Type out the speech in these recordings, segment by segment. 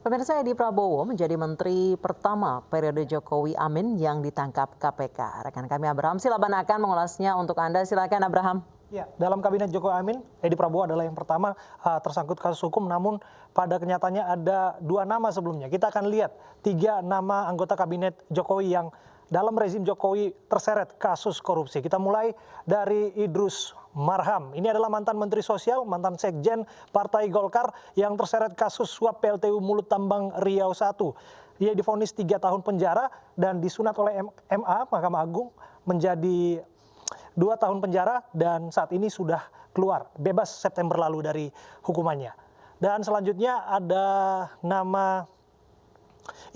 Pemirsa, Edi Prabowo menjadi menteri pertama periode Jokowi Amin yang ditangkap KPK. Rekan kami Abraham Silaban akan mengulasnya untuk Anda. Silakan Abraham. Ya, dalam kabinet Jokowi Amin, Edi Prabowo adalah yang pertama tersangkut kasus hukum, namun pada kenyataannya ada dua nama sebelumnya. Kita akan lihat tiga nama anggota kabinet Jokowi yang dalam rezim Jokowi terseret kasus korupsi. Kita mulai dari Idrus Marham. Ini adalah mantan Menteri Sosial, mantan Sekjen Partai Golkar yang terseret kasus suap PLTU Mulut Tambang Riau I. Ia divonis 3 tahun penjara dan disunat oleh MA, Mahkamah Agung, menjadi 2 tahun penjara dan saat ini sudah keluar bebas September lalu dari hukumannya. Dan selanjutnya ada nama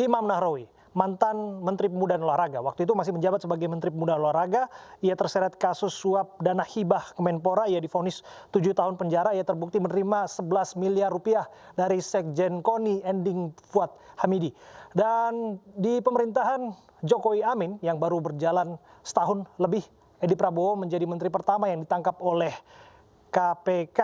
Imam Nahrawi, mantan Menteri Pemuda dan Olahraga. Waktu itu masih menjabat sebagai Menteri Pemuda dan Olahraga. Ia terseret kasus suap dana hibah Kemenpora. Ia divonis 7 tahun penjara. Ia terbukti menerima 11 miliar rupiah dari Sekjen KONI Ending Fuad Hamidi. Dan di pemerintahan Jokowi Amin yang baru berjalan setahun lebih, Edi Prabowo menjadi menteri pertama yang ditangkap oleh KPK.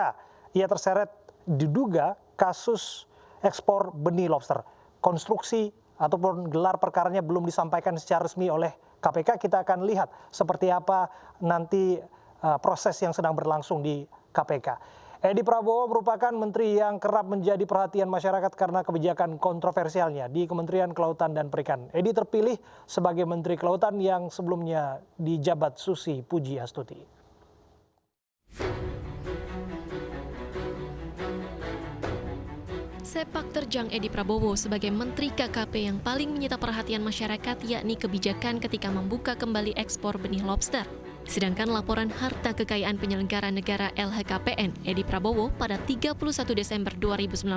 Ia terseret diduga kasus ekspor benih lobster. Konstruksi ataupun gelar perkaranya belum disampaikan secara resmi oleh KPK. Kita akan lihat seperti apa nanti proses yang sedang berlangsung di KPK. Edi Prabowo merupakan menteri yang kerap menjadi perhatian masyarakat karena kebijakan kontroversialnya di Kementerian Kelautan dan Perikanan. Edi terpilih sebagai Menteri Kelautan yang sebelumnya dijabat Susi Pujiastuti. Sepak terjang Edi Prabowo sebagai Menteri KKP yang paling menyita perhatian masyarakat yakni kebijakan ketika membuka kembali ekspor benih lobster. Sedangkan laporan harta kekayaan penyelenggara negara LHKPN Edi Prabowo pada 31 Desember 2019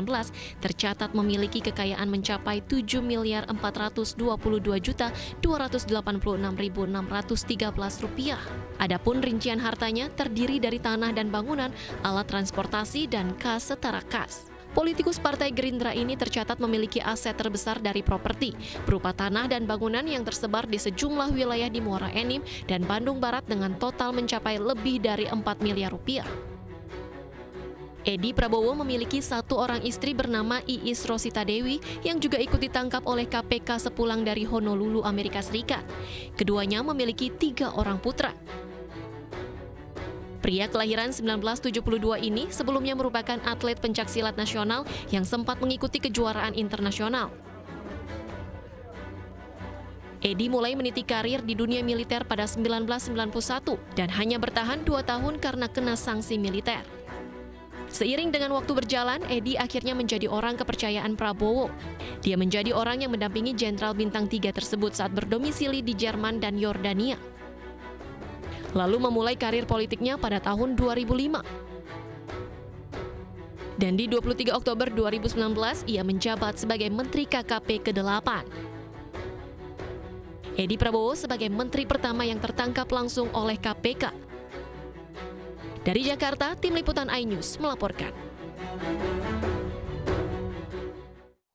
tercatat memiliki kekayaan mencapai 7.422.286.613 rupiah. Adapun rincian hartanya terdiri dari tanah dan bangunan, alat transportasi, dan kas setara kas. Politikus Partai Gerindra ini tercatat memiliki aset terbesar dari properti, berupa tanah dan bangunan yang tersebar di sejumlah wilayah di Muara Enim dan Bandung Barat dengan total mencapai lebih dari 4 miliar rupiah. Edi Prabowo memiliki satu orang istri bernama Iis Rosita Dewi yang juga ikut ditangkap oleh KPK sepulang dari Honolulu, Amerika Serikat. Keduanya memiliki 3 orang putra. Pria kelahiran 1972 ini sebelumnya merupakan atlet pencaksilat nasional yang sempat mengikuti kejuaraan internasional. Edi mulai meniti karir di dunia militer pada 1991 dan hanya bertahan 2 tahun karena kena sanksi militer. Seiring dengan waktu berjalan, Edi akhirnya menjadi orang kepercayaan Prabowo. Dia menjadi orang yang mendampingi Jenderal Bintang 3 tersebut saat berdomisili di Jerman dan Yordania. Lalu memulai karir politiknya pada tahun 2005. Dan di 23 Oktober 2019, ia menjabat sebagai Menteri KKP ke-8. Edi Prabowo sebagai menteri pertama yang tertangkap langsung oleh KPK. Dari Jakarta, Tim Liputan iNews melaporkan.